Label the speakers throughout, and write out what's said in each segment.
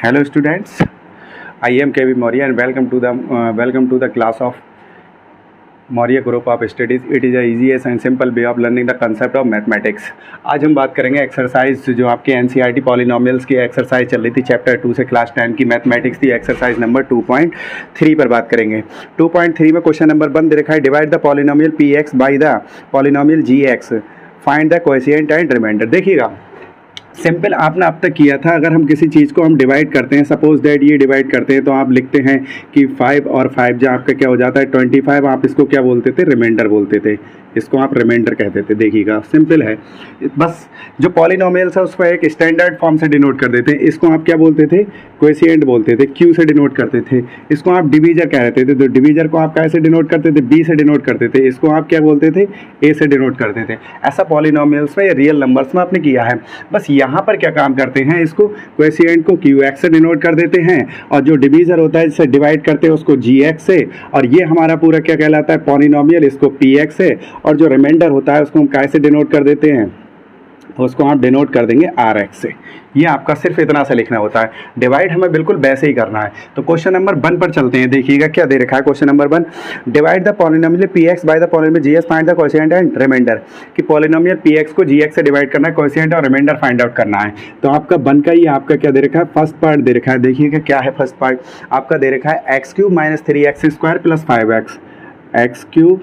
Speaker 1: Hello students, I am KB Maurya and welcome to the class of Maurya Group of Studies. It is a easiest and simple way of learning the concept of mathematics. आज हम बात करेंगे exercise जो आपके NCERT polynomials की exercise चल रही थी चैप्टर 2 से क्लास 10 की मैथमेटिक्स थी, एक्सरसाइज नंबर 2.3 पर बात करेंगे। 2.3 में क्वेश्चन नंबर 1 दे रखा है, divide the polynomial px by the polynomial gx, find the coefficient and remainder. देखिएगा सिंपल आपने अब तक किया था, अगर हम किसी चीज़ को हम डिवाइड करते हैं, सपोज दैट ये डिवाइड करते हैं तो आप लिखते हैं कि 5 और 5 जो आपका क्या हो जाता है 25, आप इसको क्या बोलते थे, रिमाइंडर बोलते थे, इसको आप रिमाइंडर कहते थे। देखिएगा सिंपल है, बस जो पॉलिनोमियल्स है उसको एक स्टैंडर्ड फॉर्म से डिनोट कर देते हैं। इसको आप क्या बोलते थे, कोएफिशिएंट बोलते थे, क्यू से डिनोट करते थे। इसको आप डिवीजर कह रहे थे, तो डिवीजर को आप कैसे डिनोट करते थे, बी से डिनोट करते थे। इसको आप क्या बोलते थे, ए से डिनोट करते थे। ऐसा पॉलिनोमियल्स में या रियल नंबर्स में आपने किया है। बस यहाँ पर क्या काम करते हैं, इसको कोएफिशिएंट को क्यू एक्स से डिनोट कर देते हैं और जो डिवीजर होता है जिसे डिवाइड करते हैं उसको जी एक्स से, और ये हमारा पूरा क्या कहलाता है, पॉलिनोमियल, इसको पी एक्स से, और जो रिमाइंडर होता है उसको हम कैसे डिनोट कर देते हैं, उसको आप डिनोट कर देंगे आर एक्स से। ये आपका सिर्फ इतना सा लिखना होता है, डिवाइड हमें बिल्कुल वैसे ही करना है। तो क्वेश्चन नंबर 1 पर चलते हैं। देखिएगा क्या दे रखा है question number 1, divide the polynomial P X by the polynomial G X, find the coefficient and remainder. कि पॉलिनोमियल पी एक्स को जी एक्स से डिवाइड करना है, कोएफिशिएंट और रिमाइंडर फाइंड आउट करना है। तो आपका 1 का ही आपका क्या दे रखा है, फर्स्ट पार्ट दे रखा है। देखिएगा क्या है फर्स्ट पार्ट, आपका दे रखा है x cube minus 3x square plus 5x, x cube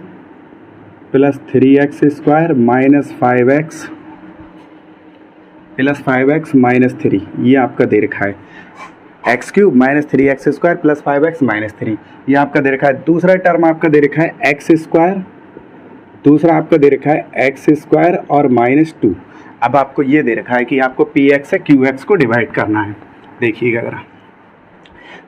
Speaker 1: plus 3x square minus 5x plus 5x minus 3, ये आपका दे रखा है। X cube minus 3x square plus 5x minus 3, ये आपका दे रखा है। दूसरा टर्म आपका दे रखा है एक्स स्क्वायर, दूसरा आपका दे रखा है एक्स स्क्वायर और माइनस 2। अब आपको ये दे रखा है कि आपको पी एक्स से क्यू एक्स को डिवाइड करना है। देखिएगा ज़रा,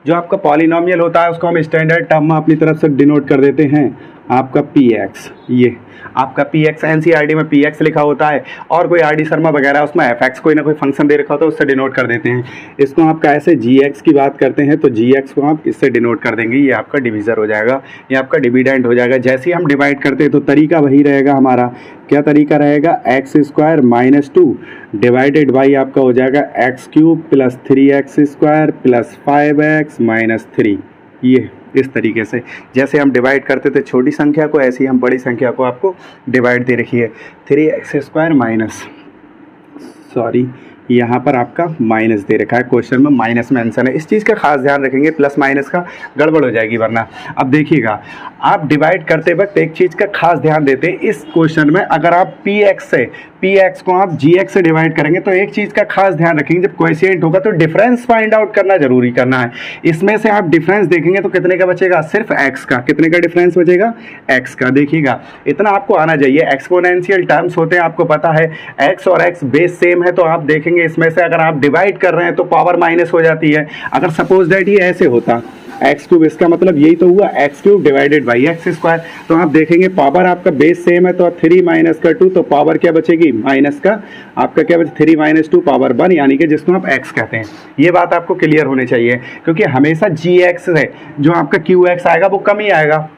Speaker 1: जो आपका पॉलिनोमियल होता है उसको हम स्टैंडर्ड टर्म में अपनी तरफ से डिनोट कर देते हैं, आपका पी एक्स। ये आपका पी एक्स एनसीईआरटी में पी एक्स लिखा होता है, और कोई आर डी शर्मा वगैरह उसमें एफ एक्स कोई ना कोई फंक्शन दे रखा होता है, उससे डिनोट कर देते हैं। इसको आप कैसे जी एक्स की बात करते हैं तो जी एक्स को आप इससे डिनोट कर देंगे, ये आपका डिवीज़र हो जाएगा, ये आपका डिविडेंड हो जाएगा। जैसे ही हम डिवाइड करते हैं तो तरीका वही रहेगा हमारा। क्या तरीका रहेगा, x square minus 2 divided by आपका हो जाएगा x cube plus 3x square plus 5x minus 3। ये इस तरीके से जैसे हम डिवाइड करते थे छोटी संख्या को, ऐसे ही हम बड़ी संख्या को आपको डिवाइड दे रखी है। 3x स्क्वायर माइनस, सॉरी यहाँ पर आपका माइनस दे रखा है, क्वेश्चन में माइनस मेंशन है। इस चीज़ का खास ध्यान रखेंगे, प्लस माइनस का गड़बड़ हो जाएगी वरना। अब देखिएगा, आप डिवाइड करते वक्त एक चीज़ का खास ध्यान देते हैं इस क्वेश्चन में, अगर आप पी एक्स को आप जी एक्स से डिवाइड करेंगे तो एक चीज़ का खास ध्यान रखेंगे, जब कोएफिशिएंट होगा तो डिफरेंस फाइंड आउट करना जरूरी करना है। इसमें से आप डिफरेंस देखेंगे तो कितने का बचेगा, सिर्फ एक्स का। कितने का डिफरेंस बचेगा, एक्स का। देखिएगा इतना आपको आना चाहिए। एक्सपोनेंशियल टर्म्स होते हैं, आपको पता है एक्स और एक्स बेस सेम है, तो आप देखेंगे इसमें से अगर आप डिवाइड कर रहे हैं तो पावर माइनस हो जाती है। अगर सपोज दैट ये ऐसे होता एक्स क्यूब, इसका मतलब यही तो हुआ x cube divided by x square, तो आप देखेंगे पावर आपका बेस सेम है, तो 3 माइनस का 2, तो पावर क्या बचेगी, माइनस का आपका क्या बचे 3 माइनस 2 पावर 1, यानी कि जिसको आप एक्स कहते हैं। ये बात आपको क्लियर होनी चाहिए, क्योंकि हमेशा जी एक्स है जो आपका क्यू एक्स आएगा वो कम ही आएगा।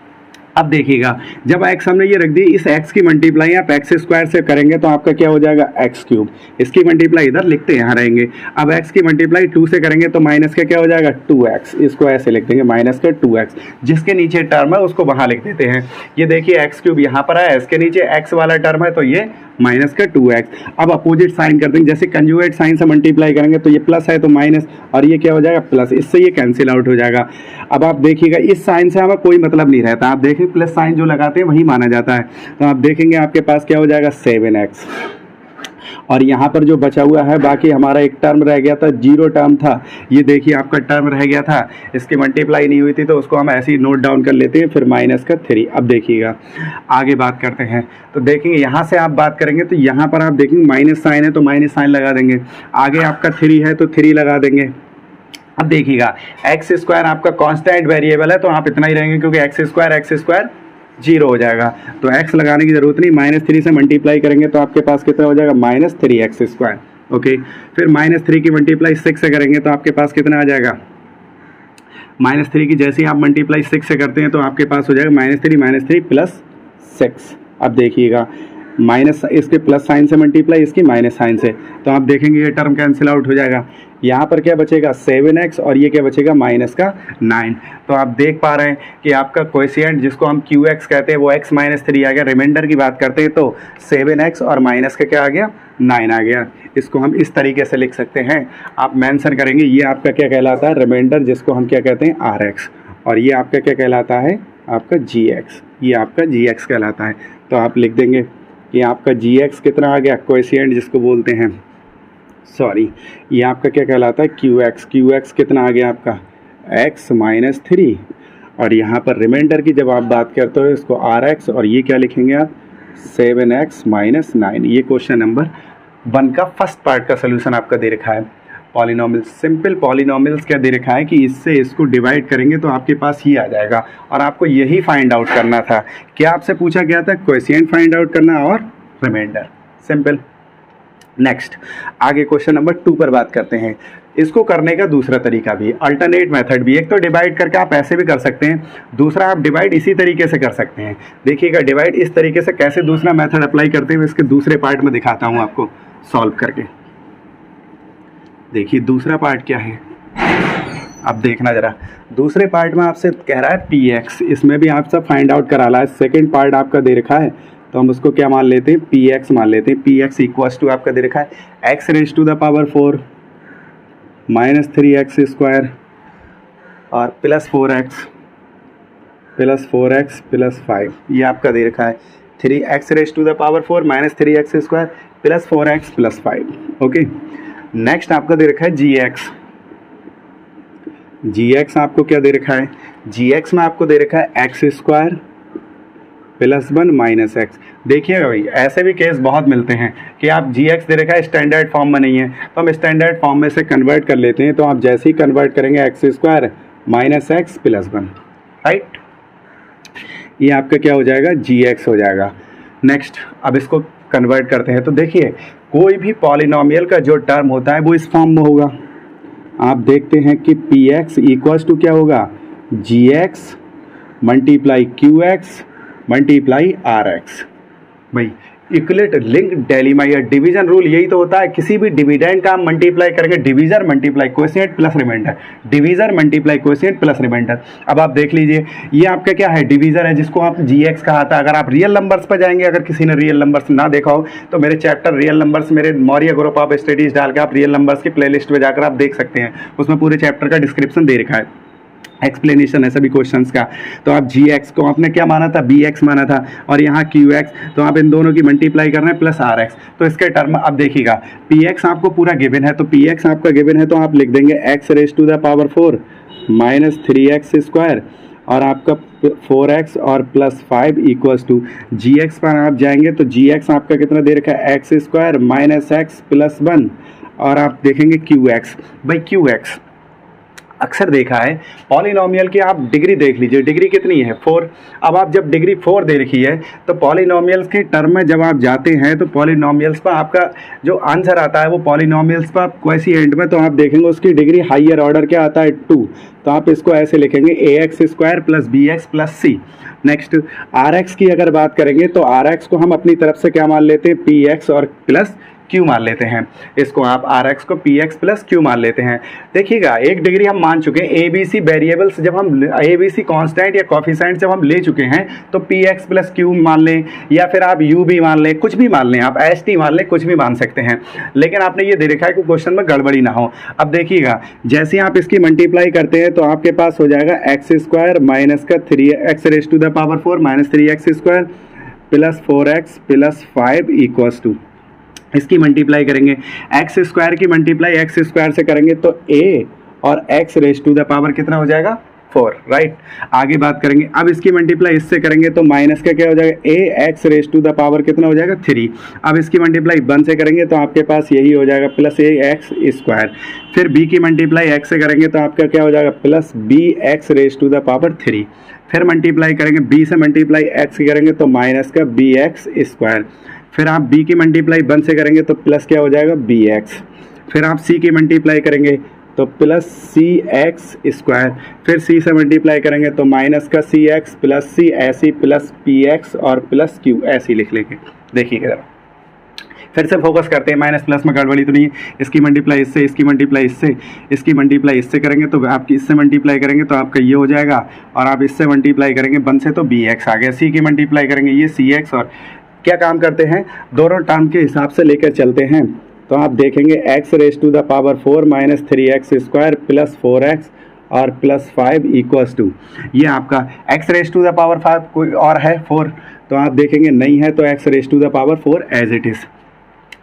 Speaker 1: अब देखिएगा, जब एक्स हमने ये रख दी, इस एक्स की मल्टीप्लाई आप एक्स स्क्वायर से करेंगे तो आपका क्या हो जाएगा, एक्स क्यूब। इसकी मल्टीप्लाई इधर लिखते यहाँ रहेंगे। अब एक्स की मल्टीप्लाई 2 से करेंगे तो माइनस का क्या हो जाएगा, 2x, इसको ऐसे लिख देंगे माइनस का 2x। जिसके नीचे टर्म है उसको वहाँ लिख देते हैं। ये देखिए एक्स क्यूब यहाँ पर है, इसके नीचे एक्स वाला टर्म है तो ये माइनस का 2x। अब अपोजिट साइन कर देंगे, जैसे कंजुगेट साइन से मल्टीप्लाई करेंगे तो ये प्लस है तो माइनस, और ये क्या हो जाएगा, प्लस। इससे ये कैंसिल आउट हो जाएगा। अब आप देखिएगा इस साइन से हमें कोई मतलब नहीं रहता, आप देखिए प्लस साइन जो लगाते हैं वही माना जाता है। तो आप देखेंगे आपके पास क्या हो जाएगा, 7x, और यहाँ पर जो बचा हुआ है बाकी हमारा एक टर्म रह गया था, 0 टर्म था, ये देखिए आपका टर्म रह गया था, इसकी मल्टीप्लाई नहीं हुई थी तो उसको हम ऐसे ही नोट डाउन कर लेते हैं, फिर माइनस का 3। अब देखिएगा आगे बात करते हैं, तो देखेंगे यहाँ से आप बात करेंगे तो यहाँ पर आप देखेंगे माइनस साइन है तो माइनस साइन लगा देंगे, आगे आपका 3 है तो 3 लगा देंगे। अब देखिएगा एक्स स्क्वायर आपका कांस्टेंट वेरिएबल है तो आप इतना ही रहेंगे, क्योंकि एक्स स्क्वायर 0 हो जाएगा, तो x लगाने की जरूरत नहीं। माइनस 3 से मल्टीप्लाई करेंगे तो आपके पास कितना हो जाएगा, माइनस 3x स्क्वायर। ओके, फिर माइनस 3 की मल्टीप्लाई 6 से करेंगे तो आपके पास कितना आ जाएगा, माइनस 3 की जैसे ही आप मल्टीप्लाई 6 से करते हैं तो आपके पास हो जाएगा माइनस 3 प्लस 6। अब देखिएगा माइनस इसके प्लस साइन से मल्टीप्लाई इसकी माइनस साइन से, तो आप देखेंगे ये टर्म कैंसिल आउट हो जाएगा। यहाँ पर क्या बचेगा 7x और ये क्या बचेगा माइनस का 9। तो आप देख पा रहे हैं कि आपका कोएफिशिएंट जिसको हम QX कहते हैं वो x माइनस 3 आ गया। रिमाइंडर की बात करते हैं तो 7x और माइनस का क्या आ गया 9 आ गया। इसको हम इस तरीके से लिख सकते हैं, आप मेंशन करेंगे ये आपका क्या कहलाता है रिमाइंडर, जिसको हम क्या कहते हैं RX, और ये आपका क्या कहलाता है आपका GX, ये आपका GX कहलाता है। तो आप लिख देंगे कि आपका GX कितना आ गया कोएफिशिएंट जिसको बोलते हैं, सॉरी ये आपका क्या कहलाता है QX कितना आ गया आपका x माइनस 3, और यहाँ पर रिमाइंडर की जब आप बात करते हो इसको RX, और ये क्या लिखेंगे आप 7x माइनस 9। ये क्वेश्चन नंबर 1 का फर्स्ट पार्ट का सोल्यूशन आपका दे रखा है। पॉलिनोमियल, सिंपल पॉलिनोमियल्स क्या दे रखा है कि इससे इसको डिवाइड करेंगे तो आपके पास ये आ जाएगा, और आपको यही फाइंड आउट करना था। क्या आपसे पूछा गया था कोएफिशिएंट फाइंड आउट करना और रिमाइंडर, सिंपल। नेक्स्ट आगे क्वेश्चन नंबर 2 पर बात करते हैं। इसको करने का दूसरा तरीका भी, अल्टरनेट मेथड भी। एक तो डिवाइड करके आप ऐसे भी कर सकते हैं, दूसरा आप डिवाइड इसी तरीके से कर सकते हैं। देखिएगा डिवाइड इस तरीके से कैसे दूसरा मेथड अप्लाई करते हुए इसके दूसरे पार्ट में दिखाता हूँ आपको सॉल्व करके। देखिए दूसरा पार्ट क्या है, अब देखना जरा। दूसरे पार्ट में आपसे कह रहा है px, इसमें भी आप सब फाइंड आउट करा ला है। सेकेंड पार्ट आपका दे रखा है तो हम उसको क्या मान लेते हैं px मान लेते हैं। px इक्वल्स टू आपका दे रखा है x raise to the power 4 minus 3x square और प्लस 4x प्लस 5, ये आपका दे रखा है 3x raise to the power 4 minus 3x square plus 4x plus 5। Okay, next आपका दे रखा है gx आपको क्या दे रखा है, gx में आपको दे रखा है x square plus 1 minus x. देखिएगा भाई ऐसे भी केस बहुत मिलते हैं कि आप gx दे रखा है स्टैंडर्ड फॉर्म में नहीं है, तो हम स्टैंडर्ड फॉर्म में से कन्वर्ट कर लेते हैं। तो आप जैसे ही कन्वर्ट करेंगे X square minus x plus 1, right, ये आपका क्या हो जाएगा gx हो जाएगा। नेक्स्ट अब इसको कन्वर्ट करते हैं। तो देखिए कोई भी पॉलिनोमियल का जो टर्म होता है वो इस फॉर्म में होगा। आप देखते हैं कि px इक्वल्स टू क्या होगा gx multiply qx multiply rx। भाई इक्वलेट लिंक डेलीमा या डिवीजन रूल यही तो होता है, किसी भी डिविडेंड का हम मल्टीप्लाई करेंगे divisor multiply coefficient plus remainder, divisor multiply coefficient plus remainder. अब आप देख लीजिए ये आपका क्या है डिवीजर है जिसको आप gx कहा था। अगर आप रियल नंबर्स पर जाएंगे, अगर किसी ने रियल नंबर्स ना देखा हो तो मेरे चैप्टर रियल नंबर्स, मेरे मौर्य ग्रुप ऑफ स्टडीज डाल के आप रियल नंबर्स की प्लेलिस्ट में जाकर आप देख सकते हैं, उसमें पूरे चैप्टर का डिस्क्रिप्शन दे रखा है, एक्सप्लेनेशन है सभी क्वेश्चंस का। तो आप gx को आपने क्या माना था bx माना था, और यहाँ qx, तो आप इन दोनों की मल्टीप्लाई करना है प्लस rx। तो इसके टर्म अब देखिएगा px आपको पूरा गिवन है, तो px आपका गिवन है तो आप लिख देंगे x raise to the power 4 minus 3x square और आपका 4x और प्लस 5 इक्वल्स टू gx पर आप जाएंगे तो gx आपका कितना दे रखा है x square minus x plus 1, और आप देखेंगे qx। भाई qx अक्सर देखा है पॉलिनोमियल की, आप डिग्री देख लीजिए, डिग्री कितनी है 4। अब आप जब डिग्री 4 दे रखी है तो पॉलिनोमियल्स के टर्म में जब आप जाते हैं तो पॉलिनोमियल्स पर आपका जो आंसर आता है वो पॉलिनोमियल्स पर कोएफिशिएंट में, तो आप देखेंगे उसकी डिग्री हायर ऑर्डर क्या आता है 2। तो आप इसको ऐसे लिखेंगे ax square plus bx plus c। Next rx की अगर बात करेंगे तो rx को हम अपनी तरफ से क्या मान लेते हैं px और प्लस q मान लेते हैं। इसको आप rx को px प्लस q मान लेते हैं। देखिएगा एक डिग्री हम मान चुके हैं, abc वेरिएबल्स जब हम abc कांस्टेंट या कोफिशिएंट जब हम ले चुके हैं तो px प्लस q मान लें, या फिर आप u भी मान लें, कुछ भी मान लें, आप st मान लें, कुछ भी मान सकते हैं। लेकिन आपने ये दे रखा है कि क्वेश्चन में गड़बड़ी ना हो। अब देखिएगा जैसे आप इसकी मल्टीप्लाई करते हैं तो आपके पास हो जाएगा एक्स स्क्वायर माइनस का 3x raise to the power 4 minus 3x square plus 4x plus 5 equals to, इसकी मल्टीप्लाई करेंगे एक्स स्क्वायर की मल्टीप्लाई एक्स स्क्वायर से करेंगे तो a और x raise to the power कितना हो जाएगा 4, राइट। आगे बात करेंगे अब इसकी मल्टीप्लाई इससे करेंगे तो माइनस का क्या हो जाएगा ax raise to the power कितना हो जाएगा 3। अब इसकी मल्टीप्लाई 1 से करेंगे तो आपके पास यही हो जाएगा प्लस ax स्क्वायर। फिर b की मल्टीप्लाई x से करेंगे तो आपका क्या हो जाएगा plus bx raise to the power 3। फिर मल्टीप्लाई करेंगे b से मल्टीप्लाई x करेंगे तो माइनस का bx स्क्वायर। फिर आप b की मल्टीप्लाई 1 से करेंगे तो प्लस क्या हो जाएगा bx। फिर आप c की मल्टीप्लाई करेंगे तो प्लस cx स्क्वायर। फिर c से मल्टीप्लाई करेंगे तो माइनस का cx प्लस c, ऐसी प्लस px और प्लस q ऐसी लिख लेंगे। देखिए फिर से फोकस करते हैं, माइनस प्लस में गड़बड़ी तो नहीं है। इसकी मल्टीप्लाई इससे, इसकी मल्टीप्लाई इससे, इसकी मल्टीप्लाई इससे करेंगे तो आपकी इससे मल्टीप्लाई करेंगे तो आपका ये हो जाएगा, और आप इससे मल्टीप्लाई करेंगे 1 से तो bx आ गया, सी की मल्टीप्लाई करेंगे ये cx, और क्या काम करते हैं दोनों टर्म के हिसाब से लेकर चलते हैं। तो आप देखेंगे x raise to the power 4 minus 3x square plus 4x और प्लस 5 इक्वल्स टू, ये आपका x raise to the power 5 कोई और है 4, तो आप देखेंगे नहीं है तो x raise to the power 4 as it is.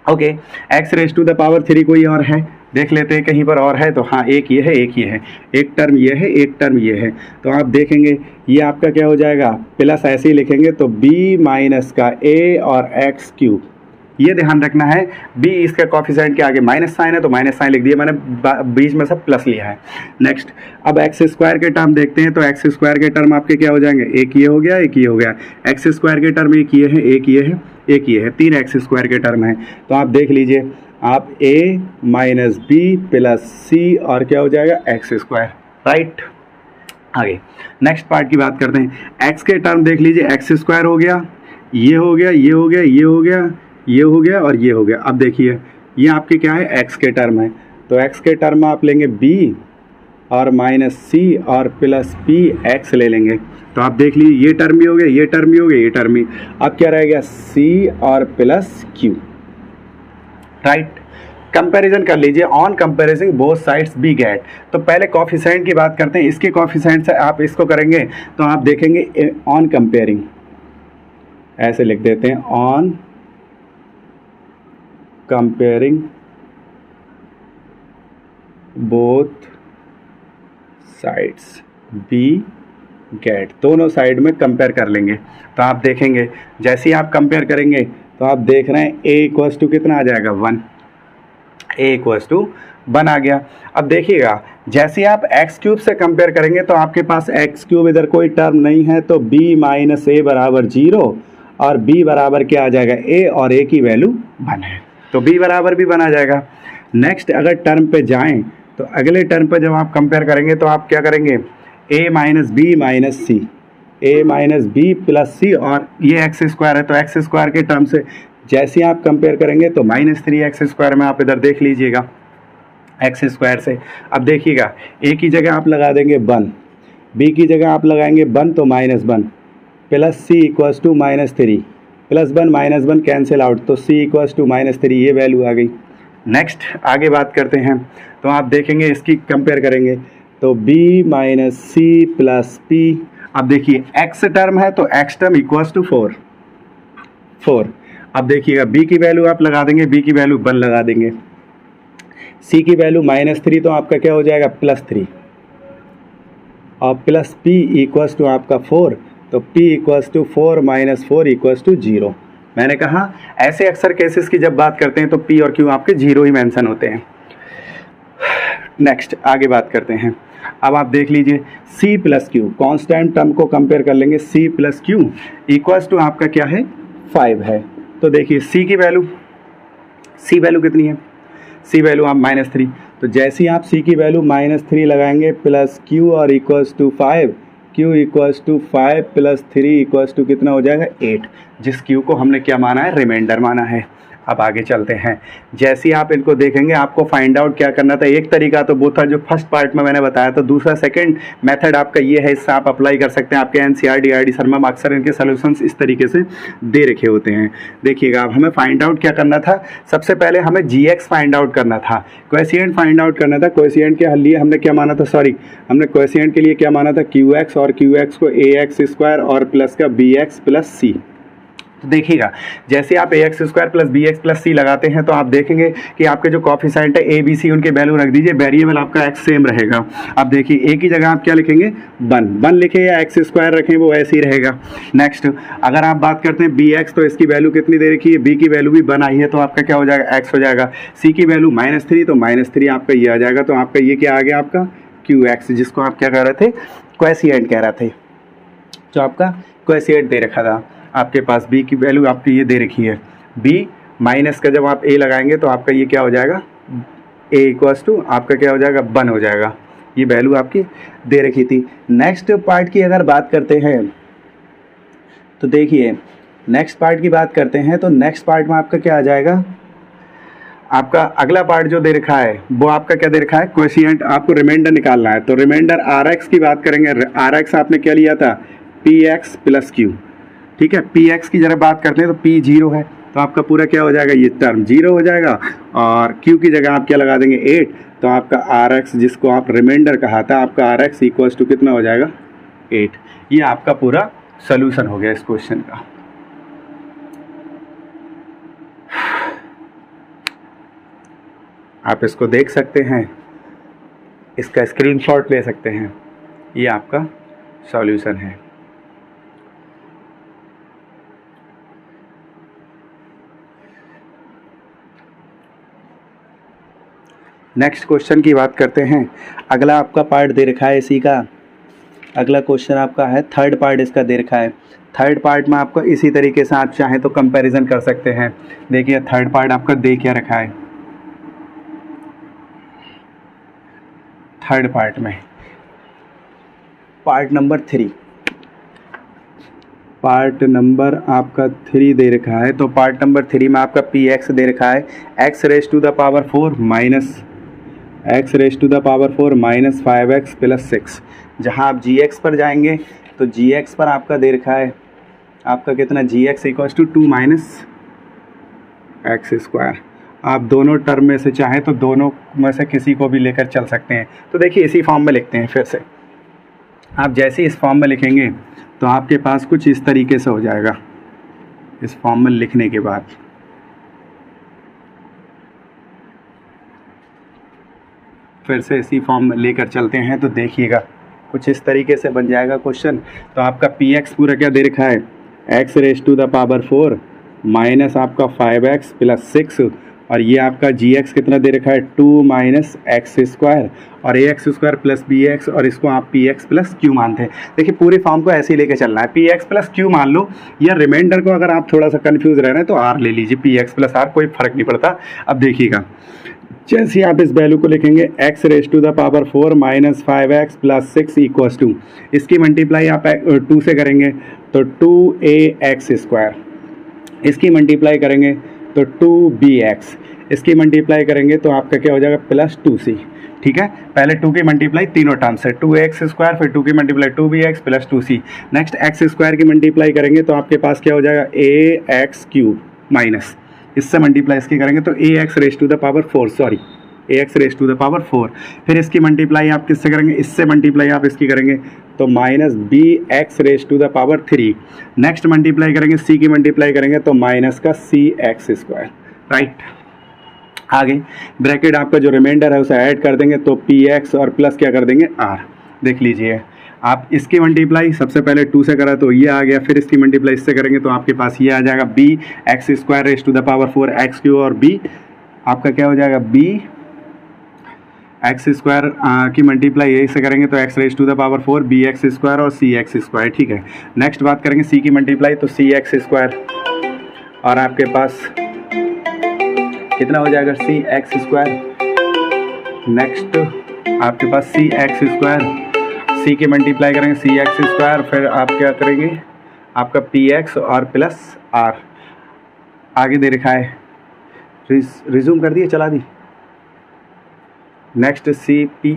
Speaker 1: Okay, x raise to the power 3 कोई और है, देख लेते हैं कहीं पर और है तो हाँ, एक ये है, एक ये है, एक टर्म ये है, एक टर्म ये है, तो आप देखेंगे ये आपका क्या हो जाएगा, प्लस ऐसे ही लिखेंगे तो b माइनस का a और x क्यूब, ये ध्यान रखना है b इसका कॉफिशेंट के आगे माइनस साइन है तो माइनस साइन लिख दिया मैंने, बीच में सब प्लस लिया है। नेक्स्ट अब एक्स स्क्वायर के टर्म देखते हैं, तो एक्स स्क्वायर के टर्म आपके क्या हो जाएंगे, एक ये हो गया, एक ये हो गया, एक्स स्क्वायर के टर्म एक ये है, एक ये है, एक ये है, 3 एक्स स्क्वायर के टर्म है। तो आप देख लीजिए आप a minus b plus c और क्या हो जाएगा एक्स स्क्वायर, राइट। आगे नेक्स्ट पार्ट की बात करते हैं, एक्स के टर्म देख लीजिए, एक्स स्क्वायर हो गया, ये हो गया, ये हो गया, ये हो गया, ये हो गया और ये हो गया। अब देखिए ये आपके क्या है, x के टर्म है, तो x के टर्म में आप लेंगे b और माइनस सी और प्लस p x ले लेंगे, तो आप देख लीजिए ये टर्म भी हो गया, ये टर्म भी हो गया, ये टर्म भी, अब क्या रह गया c और प्लस q, राइट। कंपैरिजन कर लीजिए, on comparison both sides we get, तो पहले कॉफिशेंट की बात करते हैं, इसके कॉफिशेंट से आप इसको करेंगे तो आप देखेंगे ऑन कंपेयरिंग, ऐसे लिख देते हैं on comparing both sides we get, दोनों साइड में कंपेयर कर लेंगे तो आप देखेंगे जैसे ही आप कंपेयर करेंगे तो आप देख रहे हैं a इक्वल्स टू कितना आ जाएगा 1, a इक्वल्स टू 1 आ गया। अब देखिएगा जैसे आप एक्स क्यूब से कंपेयर करेंगे तो आपके पास एक्स क्यूब इधर कोई टर्म नहीं है, तो b माइनस ए बराबर 0 और b बराबर क्या आ जाएगा a, और a की वैल्यू 1 है तो b बराबर भी 1 आ जाएगा। नेक्स्ट अगर टर्म पे जाएं तो अगले टर्म पे जब आप कंपेयर करेंगे तो आप क्या करेंगे, a minus b minus c, a minus b plus c, और ये एक्स स्क्वायर है तो एक्स स्क्वायर के टर्म से जैसे आप कंपेयर करेंगे तो माइनस 3 एक्स स्क्वायर में आप इधर देख लीजिएगा एक्स स्क्वायर से। अब देखिएगा a की जगह आप लगा देंगे 1, b की जगह आप लगाएंगे 1 तो minus 1, plus C equals to minus 3, plus 1 minus 1 cancel out, तो c इक्वल्स टू माइनस 3, ये वैल्यू आ गई। नेक्स्ट आगे बात करते हैं, तो आप देखेंगे इसकी कंपेयर करेंगे तो b minus C plus p, अब देखिए x टर्म है तो x टर्म इक्वल्स टू 4। अब देखिएगा b की वैल्यू आप लगा देंगे, b की वैल्यू 1 लगा देंगे, c की वैल्यू माइनस 3 तो आपका क्या हो जाएगा प्लस 3, और प्लस p इक्वल्स टू आपका 4, तो p equals to 4 minus 4 equals to 0। मैंने कहा ऐसे अक्सर केसेस की जब बात करते हैं तो p और q आपके 0 ही मेंशन होते हैं। नेक्स्ट आगे बात करते हैं, अब आप देख लीजिए c plus Q, constant term को कंपेयर कर लेंगे, c plus Q equals to आपका क्या है 5 है, तो देखिए c की वैल्यू, c वैल्यू कितनी है, c वैल्यू आप माइनस 3, तो जैसे ही आप c की वैल्यू माइनस 3 लगाएंगे प्लस q और equals to 5, q equals to 5 plus 3 equals to कितना हो जाएगा 8, जिस q को हमने क्या माना है, रिमाइंडर माना है। अब आगे चलते हैं, जैसे ही आप इनको देखेंगे आपको फाइंड आउट क्या करना था, एक तरीका तो वो था जो फर्स्ट पार्ट में मैंने बताया था, दूसरा सेकंड मेथड आपका ये है, इससे आप अप्लाई कर सकते हैं। आपके एनसीईआरटी आईडी शर्मा में अक्सर इनके सॉल्यूशंस इस तरीके से दे रखे होते हैं। देखिएगा अब हमें फाइंड आउट क्या करना था, सबसे पहले हमें जीएक्स फाइंड आउट करना था, कोएफिशिएंट फाइंड आउट करना था। कोएफिशिएंट के लिए हमने क्या माना था, हमने कोएफिशिएंट के लिए क्या माना था, क्यू एक्स, और क्यू एक्स को ए एक्स स्क्वायर और प्लस का बी एक्स प्लस सी। तो देखिएगा जैसे आप a x square plus b x plus c लगाते हैं तो आप देखेंगे कि आपके जो कोएफिशिएंट है ए बी सी, उनके वैल्यू रख दीजिए, वेरिएबल आपका एक्स सेम रहेगा। अब देखिए ए की जगह आप क्या लिखेंगे 1 लिखे या एक्स स्क्वायर रखें, वो ऐसे ही रहेगा। नेक्स्ट अगर आप बात करते हैं बी एक्स, तो इसकी वैल्यू कितनी दे रखी है, बी की वैल्यू भी 1 आई है तो आपका क्या हो जाएगा एक्स हो जाएगा। सी की वैल्यू माइनस 3, तो माइनस 3 आपका ये आ जाएगा, तो आपका ये क्या आ गया आपका क्यू एक्स, जिसको आप क्या कह रहे थे, कोएफिशिएंट कह रहे थे, जो आपका कोएफिशिएंट दे रखा था आपके पास। b की वैल्यू आपकी ये दे रखी है, b माइनस का जब आप a लगाएंगे तो आपका ये क्या हो जाएगा, a इक्वल्स टू आपका क्या हो जाएगा 1 हो जाएगा, ये वैल्यू आपकी दे रखी थी। नेक्स्ट पार्ट की अगर बात करते हैं तो देखिए नेक्स्ट पार्ट की बात करते हैं तो नेक्स्ट पार्ट में आपका क्या आ जाएगा, आपका अगला पार्ट जो दे रखा है वो आपका क्या दे रखा है, कोएफिशिएंट, आपको रिमाइंडर निकालना है। तो रिमाइंडर आर एक्स की बात करेंगे, आर एक्स आपने क्या लिया था, पी एक्स प्लस क्यू, ठीक है। पी एक्स की जरा बात करते हैं तो पी जीरो है, तो आपका पूरा क्या हो जाएगा, ये टर्म जीरो हो जाएगा, और क्यू की जगह आप क्या लगा देंगे 8, तो आपका आर एक्स जिसको आप रिमाइंडर कहा था, आपका आर एक्स इक्वल्स टू कितना हो जाएगा 8। ये आपका पूरा सोल्यूशन हो गया इस क्वेश्चन का। आप इसको देख सकते हैं, इसका स्क्रीनशॉट ले सकते हैं, ये आपका सॉल्यूशन है। नेक्स्ट क्वेश्चन की बात करते हैं। अगला आपका पार्ट दे रखा है इसी का, अगला क्वेश्चन आपका है थर्ड पार्ट इसका दे रखा है। थर्ड पार्ट में आपको इसी तरीके से आप चाहें तो कंपैरिजन कर सकते हैं। देखिए थर्ड पार्ट आपका दे क्या रखा है, थर्ड पार्ट में पार्ट नंबर 3, पार्ट नंबर आपका 3 दे रखा है। तो पार्ट नंबर 3 में आपका पी एक्स दे रखा है X raise to the power 4 minus X raise to the power 4 minus 5x plus 6। जहाँ आप जी एक्स पर जाएंगे तो जी एक्स पर आपका दे रखा है आपका कितना, g x equals to 2 minus x square. आप दोनों टर्म में से चाहें तो दोनों में से किसी को भी लेकर चल सकते हैं। तो देखिए इसी फॉर्म में लिखते हैं फिर से, आप जैसे इस फॉर्म में लिखेंगे तो आपके पास कुछ इस तरीके से हो जाएगा। इस फॉर्म में लिखने के बाद फिर से इसी फॉर्म में लेकर चलते हैं तो देखिएगा कुछ इस तरीके से बन जाएगा क्वेश्चन। तो आपका पी एक्स पूरा क्या दे रखा है, X raise to the power 4 minus आपका 5x प्लस 6, और ये आपका जी एक्स कितना दे रखा है 2 माइनस एक्स स्क्वायर, और a x square plus b x, और इसको आप पी एक्स प्लस क्यू मानते हैं। देखिए पूरे फॉर्म को ऐसे ही लेके चलना है, पी एक्स प्लस क्यू मान लो, या रिमाइंडर को अगर आप थोड़ा सा कंफ्यूज रह रहे हैं तो आर ले लीजिए, पी एक्स प्लस आर, कोई फर्क नहीं पड़ता। अब देखिएगा जैसे आप इस वैल्यू को लिखेंगे X raise to the power 4 minus 5x plus 6 equals to, इसकी मल्टीप्लाई आप 2 से करेंगे तो 2ax स्क्वायर, इसकी मल्टीप्लाई करेंगे तो 2bx, इसकी मल्टीप्लाई करेंगे तो आपका क्या हो जाएगा प्लस 2c। ठीक है, पहले 2 की मल्टीप्लाई तीनों टर्म से 2ax स्क्वायर, फिर 2 की multiply 2bx plus 2c। Next X square की मल्टीप्लाई करेंगे तो आपके पास क्या हो जाएगा ax क्यूब माइनस, इससे मल्टीप्लाई इसकी करेंगे तो ax raise to the power 4, sorry ax raise to the power 4। फिर इसकी मल्टीप्लाई आप किससे करेंगे, इससे मल्टीप्लाई आप इसकी करेंगे तो minus bx raise to the power 3। Next multiply करेंगे c की मल्टीप्लाई करेंगे तो माइनस का cx स्क्वायर, राइट। आगे ब्रैकेट आपका जो रिमाइंडर है उसे ऐड कर देंगे तो px और प्लस क्या कर देंगे r। देख लीजिए आप इसकी मल्टीप्लाई सबसे पहले 2 से करा तो ये आ गया, फिर इसकी मल्टीप्लाई इससे करेंगे तो आपके पास ये आ जाएगा b X square raise to the power 4 X cube, और b आपका क्या हो जाएगा b एक्स स्क्वायर की मल्टीप्लाई यही से करेंगे तो X raise to the power 4 B X square और सी एक्स स्क्वायर। ठीक है, नेक्स्ट बात करेंगे c की मल्टीप्लाई तो सी एक्स स्क्वायर, और आपके पास कितना हो जाएगा सी एक्स स्क्वायर। नेक्स्ट आपके पास सी एक्स स्क्वायर, सी की मल्टीप्लाई करेंगे सी एक्स स्क्वायर, फिर आप क्या करेंगे आपका पी एक्स और प्लस आर। आगे दे रखा है, रिज्यूम कर दिए, चला दी। Next see p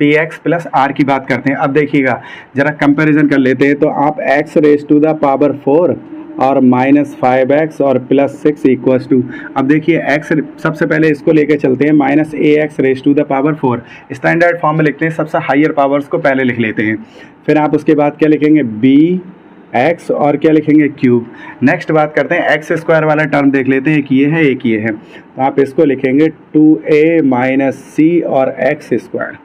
Speaker 1: x plus r की बात करते हैं। अब देखिएगा जरा कंपैरिजन कर लेते हैं तो आप X raise to the power 4 और माइनस 5x और प्लस 6 इक्वल्स टू, अब देखिए x, सबसे पहले इसको लेके चलते हैं minus ax raise to the power 4, standard form में लिखते हैं, सबसे हायर पावर्स को पहले लिख लेते हैं। फिर आप उसके बाद क्या लिखेंगे bx और क्या लिखेंगे क्यूब। नेक्स्ट बात करते हैं एक्स स्क्वायर वाला टर्म देख लेते हैं, एक ये है एक ये है, तो आप इसको लिखेंगे 2a माइनस सी और एक्स स्क्वायर,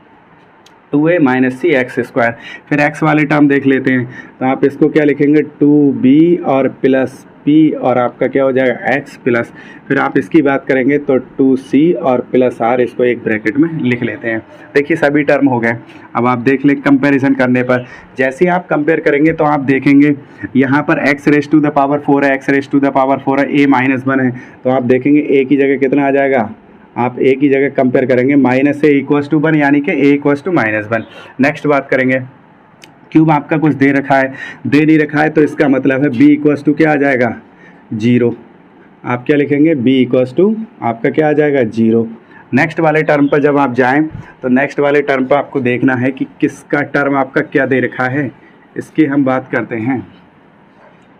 Speaker 1: 2a माइनस सी एक्स स्क्वायर। फिर x वाले टर्म देख लेते हैं तो आप इसको क्या लिखेंगे 2b और प्लस p, और आपका क्या हो जाएगा x प्लस, फिर आप इसकी बात करेंगे तो 2c और प्लस r, इसको एक ब्रैकेट में लिख लेते हैं। देखिए सभी टर्म हो गए। अब आप देख लें कंपैरिजन करने पर, जैसे आप कंपेयर करेंगे तो आप देखेंगे यहाँ पर x raise to the power 4 है, x raise to the power 4 है, a माइनस 1 है, तो आप देखेंगे a की जगह कितना आ जाएगा, आप a की जगह कंपेयर करेंगे माइनस ए इक्वल्स टू 1, यानी कि a equals to minus 1। Next बात करेंगे क्यूब आपका कुछ दे रखा है, दे नहीं रखा है, तो इसका मतलब है b इक्वल्स टू क्या आ जाएगा 0। आप क्या लिखेंगे, b इक्वल्स टू आपका क्या आ जाएगा 0। नेक्स्ट वाले टर्म पर जब आप जाएं तो नेक्स्ट वाले टर्म पर आपको देखना है कि किसका टर्म आपका क्या दे रखा है, इसकी हम बात करते हैं।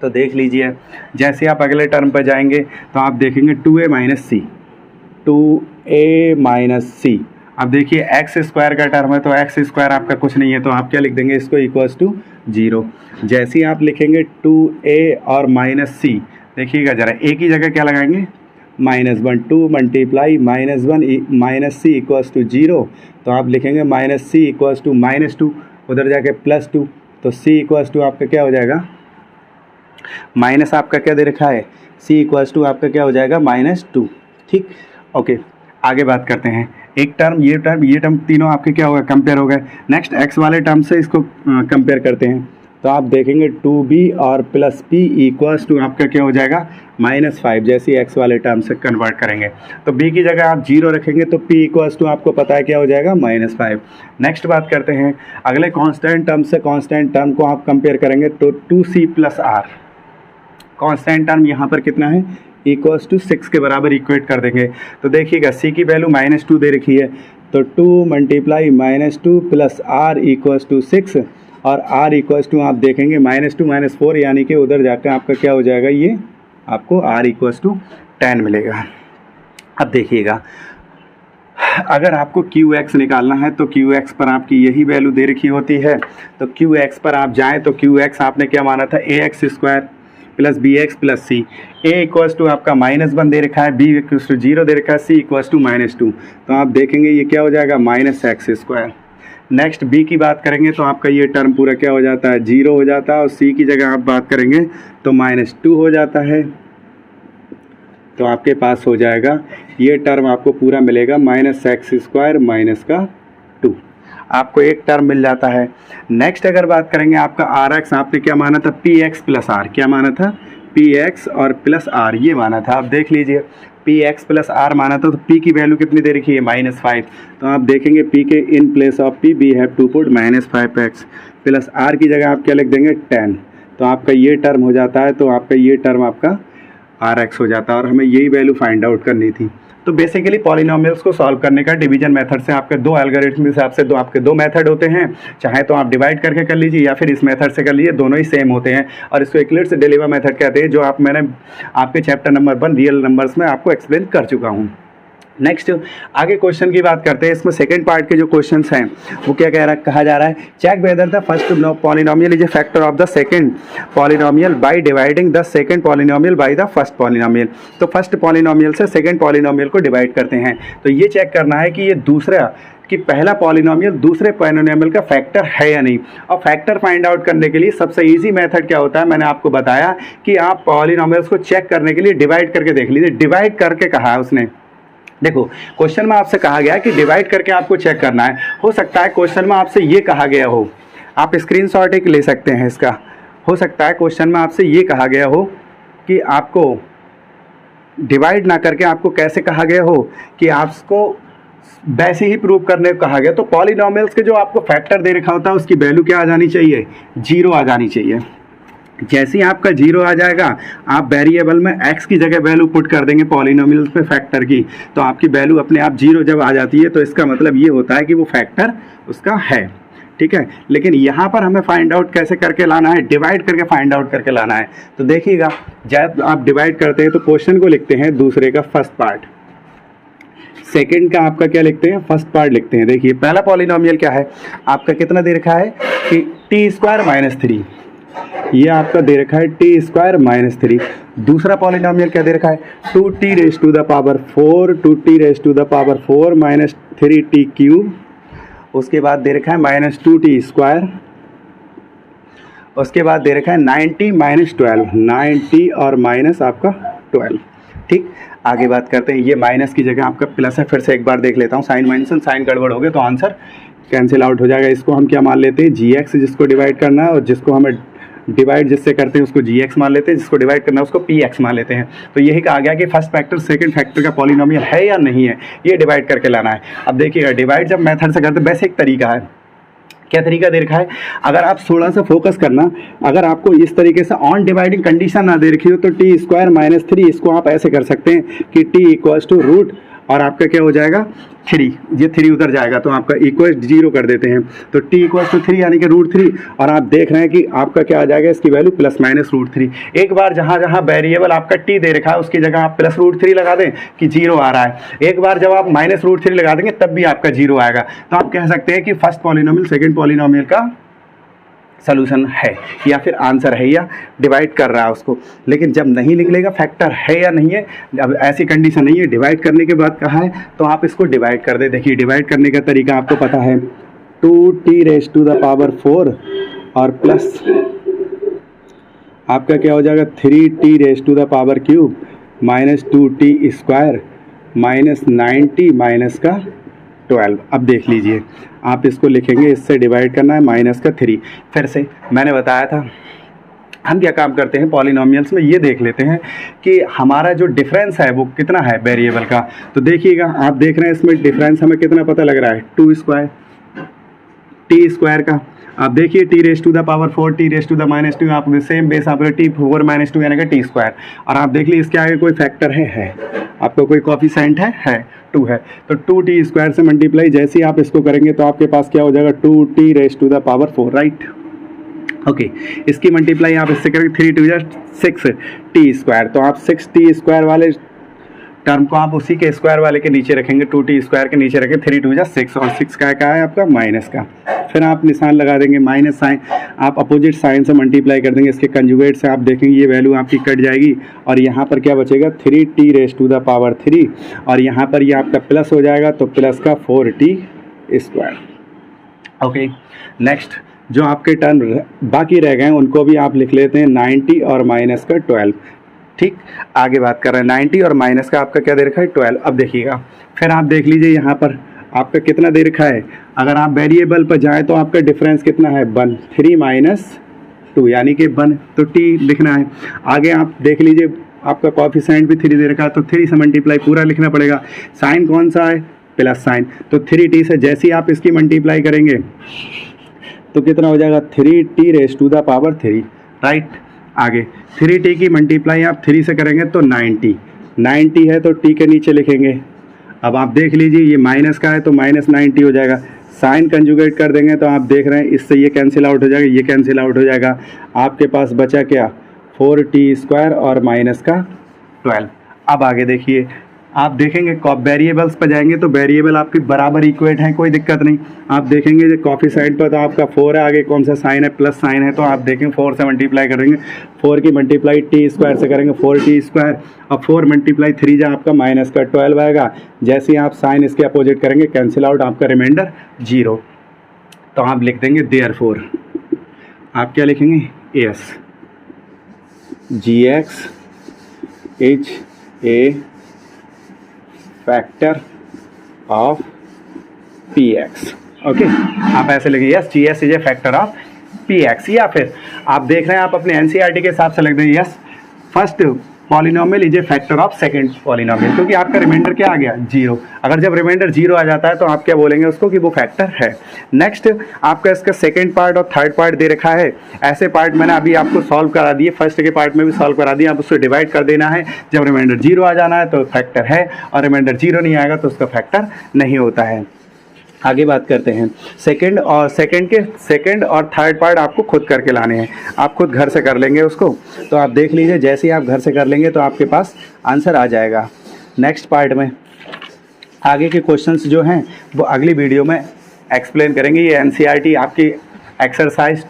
Speaker 1: तो देख लीजिए, जैसे आप अगले टर्म पर जाएंगे तो आप देखेंगे 2a माइनस सी। अब देखिए एक्स स्क्वायर का टर्म है तो एक्स स्क्वायर आपका कुछ नहीं है, तो आप क्या लिख देंगे इसको इक्वल्स टू 0। जैसे ही आप लिखेंगे 2a और माइनस सी, देखिएगा ज़रा एक ही जगह क्या लगाएंगे -1, 2 multiply -1 minus C equals to 0, तो आप लिखेंगे माइनस सी इक्वल्स टू -2, उधर जाके +2, तो सी इक्वल्स टू आपका क्या हो जाएगा माइनस, आपका क्या दे रखा है सी इक्वल्स टू आपका क्या हो जाएगा -2। ठीक, ओके आगे बात करते हैं। एक टर्म ये टर्म तीनों आपके क्या होगा कंपेयर हो गए। नेक्स्ट एक्स वाले टर्म से इसको कंपेयर करते हैं, तो आप देखेंगे 2b और प्लस p इक्वल्स टू आपका क्या हो जाएगा -5। जैसे एक्स वाले टर्म से कन्वर्ट करेंगे तो b की जगह आप 0 रखेंगे तो p इक्वल्स टू आपको पता है क्या हो जाएगा -5। नेक्स्ट बात करते हैं अगले कांस्टेंट टर्म से, कांस्टेंट टर्म को आप कंपेयर करेंगे तो 2c plus r, constant term यहाँ पर कितना है इक्वल्स टू 6 के बराबर इक्वेट कर देंगे। तो देखिएगा c की वैल्यू -2 दे रखी है, तो 2 multiply -2 plus r equals to 6, और r इक्वल्स टू आप देखेंगे -2 -4, यानी कि उधर जाकर आपका क्या हो जाएगा, ये आपको r इक्वल्स टू 10 मिलेगा। अब देखिएगा अगर आपको QX निकालना है तो QX पर आपकी यही वैल्यू दे रखी होती है, तो QX पर आप जाएँ तो QX आपने क्या माना था ax² plus bx plus c। a equals to आपका -1 दे रखा है, b इक्वल्स टू 0 दे रखा है, c इक्वल्स टू -2, तो आप देखेंगे ये क्या हो जाएगा -x²। नेक्स्ट b की बात करेंगे तो आपका ये टर्म पूरा क्या हो जाता है 0 हो जाता है, और c की जगह आप बात करेंगे तो -2 हो जाता है, तो आपके पास हो जाएगा ये टर्म आपको पूरा मिलेगा -x² -2, आपको एक टर्म मिल जाता है। नेक्स्ट अगर बात करेंगे आपका Rx, आपने क्या माना था px प्लस r, क्या माना था px और प्लस r ये माना था। आप देख लीजिए px प्लस r माना था, तो p की वैल्यू कितनी दे रखी है -5, तो आप देखेंगे p के in place of p we have to put -5x plus r की जगह आप क्या लिख देंगे 10, तो आपका ये टर्म हो जाता है, तो आपका ये टर्म आपका Rx हो जाता है, और हमें यही वैल्यू फाइंड आउट करनी थी। तो बेसिकली पॉलिनोमियल्स को सॉल्व करने का डिवीजन मेथड से आपके दो एल्गोरिथम के हिसाब से आपके दो मेथड होते हैं, चाहे तो आप डिवाइड करके कर लीजिए या फिर इस मेथड से कर लीजिए, दोनों ही सेम होते हैं, और इसको यूक्लिड्स डिलीवर मेथड कहते हैं, जो मैंने आपके चैप्टर नंबर 1 रियल नंबर्स में आपको एक्सप्लेन कर चुका हूँ। नेक्स्ट आगे क्वेश्चन की बात करते हैं। इसमें सेकंड पार्ट के जो क्वेश्चंस हैं वो क्या कहा जा रहा है, check whether the first polynomial is a factor of the second polynomial by dividing the second polynomial by the first polynomial. तो फर्स्ट पॉलिनोमियल से सेकंड पॉलिनोमियल को डिवाइड करते हैं, तो ये चेक करना है कि ये दूसरा कि पहला पॉलिनोमियल दूसरे पॉलिनोमियल का फैक्टर है या नहीं। और फैक्टर फाइंड आउट करने के लिए सबसे इजी मेथड क्या होता है, मैंने आपको बताया कि आप पॉलिनोमियल्स को चेक करने के लिए डिवाइड करके देख लीजिए। डिवाइड करके कहा है उसने, देखो क्वेश्चन में आपसे कहा गया है कि डिवाइड करके आपको चेक करना है। हो सकता है क्वेश्चन में आपसे ये कहा गया हो, आप स्क्रीनशॉट एक ले सकते हैं इसका, हो सकता है क्वेश्चन में आपसे ये कहा गया हो कि आपको डिवाइड ना करके आपको कैसे कहा गया हो कि आपको वैसे ही प्रूव करने को कहा गया। तो पॉलिनोमियल्स के जो आपको फैक्टर दे रखा होता है उसकी वैल्यू क्या आ जानी चाहिए, 0 आ जानी चाहिए। जैसे ही आपका 0 आ जाएगा, आप वेरिएबल में x की जगह वैल्यू पुट कर देंगे पॉलिनोमियल्स पे फैक्टर की, तो आपकी वैल्यू अपने आप 0 जब आ जाती है तो इसका मतलब ये होता है कि वो फैक्टर उसका है, ठीक है। लेकिन यहाँ पर हमें फाइंड आउट कैसे करके लाना है, डिवाइड करके फाइंड आउट करके लाना है। तो देखिएगा जब आप डिवाइड करते हैं तो क्वेश्चन को लिखते हैं दूसरे का फर्स्ट पार्ट, सेकंड का आपका क्या लिखते हैं फर्स्ट पार्ट लिखते हैं। देखिए पहला पॉलिनोमियल क्या है आपका, कितना दे रखा है कि t² - 3, ये आपका दे रखा है t² - 3। दूसरा पॉलिनोमियल क्या दे रखा है 2t⁴ 2t⁴ माइनस 3t³। उसके बाद दे रखा है -2t²। उसके बाद दे रखा है 90 - 12, 90 और माइनस आपका 12। ठीक, आगे बात करते हैं। ये माइनस की जगह आपका प्लस है, फिर से एक बार देख लेता हूँ। साइन माइनस साइन गड़बड़ हो गया तो आंसर कैंसिल आउट हो जाएगा। इसको हम क्या मान लेते हैं gx, जिसको डिवाइड करना है, और जिसको हमें डिवाइड जिससे करते हैं उसको gx मान लेते हैं, जिसको डिवाइड करना है उसको px मान लेते हैं। तो यही कहा गया कि फर्स्ट फैक्टर सेकंड फैक्टर का पॉलिनोमियल है या नहीं है, ये डिवाइड करके लाना है। अब देखिएगा डिवाइड जब मेथड से करते हैं वैसे एक तरीका है क्या तरीका दे रखा है, अगर आप थोड़ा सा फोकस करना, अगर आपको इस तरीके से ऑन डिवाइडिंग कंडीशन ना दे रखी हो तो टी स्क्वायर माइनस 3 इसको आप ऐसे कर सकते हैं कि टी इक्वल्स टू रूट और आपका क्या हो जाएगा 3, ये 3 उधर जाएगा तो आपका इक्वल 0 कर देते हैं, तो टी इक्वल्स टू 3 यानी कि √3 और आप देख रहे हैं कि आपका क्या आ जाएगा इसकी वैल्यू प्लस माइनस √3। एक बार जहाँ जहाँ वेरिएबल आपका टी दे रखा है उसकी जगह आप प्लस √3 लगा दें कि 0 आ रहा है, एक बार जब आप माइनस √3 लगा देंगे तब भी आपका 0 आएगा। तो आप कह सकते हैं कि फर्स्ट पॉलिनोमियल सेकेंड पॉलिनोमियल का सॉल्यूशन है या फिर आंसर है या डिवाइड कर रहा है उसको। लेकिन जब नहीं निकलेगा फैक्टर है या नहीं है, अब ऐसी कंडीशन नहीं है, डिवाइड करने के बाद कहा है तो आप इसको डिवाइड कर दे। देखिए डिवाइड करने का तरीका आपको पता है, 2t⁴ और प्लस आपका क्या हो जाएगा 3t⁻³ minus 2t² minus 9t minus का 12। अब देख लीजिए आप इसको लिखेंगे, इससे डिवाइड करना है माइनस का 3। फिर से मैंने बताया था हम क्या काम करते हैं पॉलिनोमियल्स में, ये देख लेते हैं कि हमारा जो डिफरेंस है वो कितना है वेरिएबल का। तो देखिएगा आप देख रहे हैं इसमें डिफरेंस हमें कितना पता लग रहा है 2² t² का। आप देखिए t⁻⁴ t⁻⁻2 आप सेम बेस आप t⁴ - 2 यानी कि t²। और आप देख लीजिए इसके आगे कोई फैक्टर है आपको कोई कोफिशिएंट है 2 है, तो 2t² से मल्टीप्लाई जैसे ही आप इसको करेंगे तो आपके पास क्या हो जाएगा 2t⁻⁴ राइट। ओके इसकी मल्टीप्लाई आप इससे करेंगे 3 × 2 = 6t², तो आप 6t² वाले टर्म को आप उसी के स्क्वायर वाले के नीचे रखेंगे, 2t² के नीचे रखें, 3 × 2 = 6 और 6 का है आपका माइनस का। फिर आप निशान लगा देंगे माइनस साइन, आप अपोजिट साइन से मल्टीप्लाई कर देंगे, इसके कंजुगेट से आप देखेंगे ये वैल्यू आपकी कट जाएगी और यहाँ पर क्या बचेगा 3t⁻³ और यहाँ पर ये आपका प्लस हो जाएगा तो प्लस का 4t²। ओके नेक्स्ट जो आपके टर्म बाकी रह गए उनको भी आप लिख लेते हैं 90 और माइनस का 12। ठीक आगे बात कर रहे हैं 90 और माइनस का आपका क्या दे रखा है 12। अब देखिएगा फिर आप देख लीजिए यहाँ पर आपका कितना दे रखा है, अगर आप वेरिएबल पर जाएं तो आपका डिफरेंस कितना है 1, 3 - 2 यानी कि 1, तो t लिखना है। आगे आप देख लीजिए आपका कोएफिशिएंट भी 3 दे रखा है तो 3 से मल्टीप्लाई पूरा लिखना पड़ेगा। साइन कौन सा है प्लस साइन, तो 3t से जैसे ही आप इसकी मल्टीप्लाई करेंगे तो कितना हो जाएगा 3t⁻³ राइट। आगे 3t की मल्टीप्लाई आप 3 से करेंगे तो 90 है तो t के नीचे लिखेंगे। अब आप देख लीजिए ये माइनस का है तो माइनस 90 हो जाएगा, साइन कंजुगेट कर देंगे तो आप देख रहे हैं इससे ये कैंसिल आउट हो जाएगा, ये कैंसिल आउट हो जाएगा, आपके पास बचा क्या 4t² और माइनस का 12। अब आगे देखिए आप देखेंगे वेरिएबल्स पर जाएंगे तो वेरिएबल आपके बराबर इक्वेट हैं, कोई दिक्कत नहीं। आप देखेंगे जो कोएफिशिएंट पर तो आपका 4 है, आगे कौन सा साइन है प्लस साइन है, तो आप देखेंगे 4 से मल्टीप्लाई करेंगे, 4 की मल्टीप्लाई t² से करेंगे 4t² और 4 × 3 जो आपका माइनस का 12 आएगा। जैसे ही आप साइन इसके अपोजिट करेंगे कैंसिल आउट, आपका रिमाइंडर 0। तो आप लिख देंगे देयरफॉर आप क्या लिखेंगे yes gx is a factor of px। Okay आप ऐसे लिखेंगे yes gx is a factor of px, या फिर आप देख रहे हैं आप अपने एनसीईआरटी के हिसाब से लिख देंगे yes first polynomial is a factor of second polynomial, क्योंकि आपका रिमाइंडर क्या आ गया 0। अगर जब रिमाइंडर 0 आ जाता है तो आप क्या बोलेंगे उसको कि वो फैक्टर है। नेक्स्ट आपका इसका सेकंड पार्ट और थर्ड पार्ट दे रखा है, ऐसे पार्ट मैंने अभी आपको सॉल्व करा दिए, फर्स्ट के पार्ट में भी सॉल्व करा दिए, आप उसको डिवाइड कर देना है। जब रिमाइंडर 0 आ जाना है तो फैक्टर है और रिमाइंडर 0 नहीं आएगा तो उसका फैक्टर नहीं होता है। आगे बात करते हैं सेकंड और थर्ड पार्ट आपको खुद करके लाने हैं, आप खुद घर से कर लेंगे उसको। तो आप देख लीजिए जैसे ही आप घर से कर लेंगे तो आपके पास आंसर आ जाएगा। नेक्स्ट पार्ट में आगे के क्वेश्चंस जो हैं वो अगली वीडियो में एक्सप्लेन करेंगे। ये एनसीईआरटी आपकी एक्सरसाइज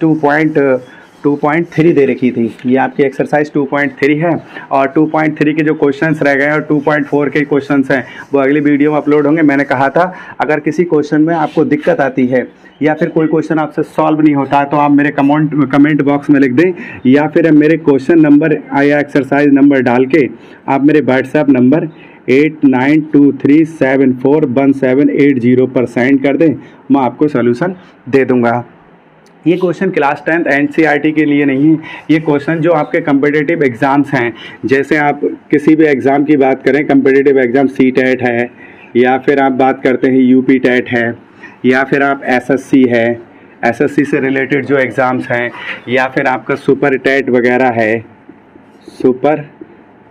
Speaker 1: 2.3 दे रखी थी, ये आपकी एक्सरसाइज 2.3 है और 2.3 के जो क्वेश्चंस रह गए हैं और 2.4 के क्वेश्चंस हैं वो अगली वीडियो में अपलोड होंगे। मैंने कहा था अगर किसी क्वेश्चन में आपको दिक्कत आती है या फिर कोई क्वेश्चन आपसे सॉल्व नहीं होता है तो आप मेरे कमेंट बॉक्स में लिख दें, या फिर मेरे क्वेश्चन नंबर या एक्सरसाइज नंबर डाल के आप मेरे व्हाट्सएप नंबर 8923741780 पर सेंड कर दें, मैं आपको सोल्यूशन दे दूँगा। ये क्वेश्चन क्लास 10th एनसीईआरटी के लिए नहीं है, ये क्वेश्चन जो आपके कम्पिटिटिव एग्ज़ाम्स हैं, जैसे आप किसी भी एग्ज़ाम की बात करें, कम्पिटिटिव एग्ज़ाम CTET है या फिर आप बात करते हैं UP TET है या फिर आप SSC है एसएससी से रिलेटेड जो एग्ज़ाम्स हैं, या फिर आपका सुपर टेट वगैरह है, सुपर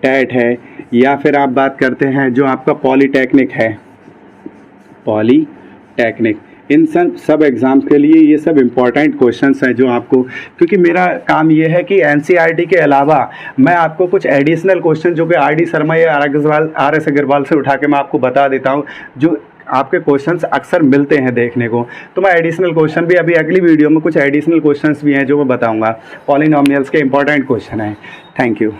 Speaker 1: टेट है, या फिर आप बात करते हैं जो आपका पॉलीटेक्निक है, पॉलीटेक्निक, इन सब एग्ज़ाम्स के लिए ये सब इम्पॉर्टेंट क्वेश्चंस हैं जो आपको, क्योंकि मेरा काम ये है कि एनसीईआरटी के अलावा मैं आपको कुछ एडिशनल क्वेश्चन जो कि आर.डी. शर्मा या आर.एस. अग्रवाल से उठा के मैं आपको बता देता हूँ, जो आपके क्वेश्चंस अक्सर मिलते हैं देखने को। तो मैं एडिशनल क्वेश्चन भी अभी अगली वीडियो में कुछ एडिशनल क्वेश्चंस भी हैं जो मैं बताऊँगा, पॉलिनॉमियल्स के इंपॉर्टेंट क्वेश्चन हैं। Thank you.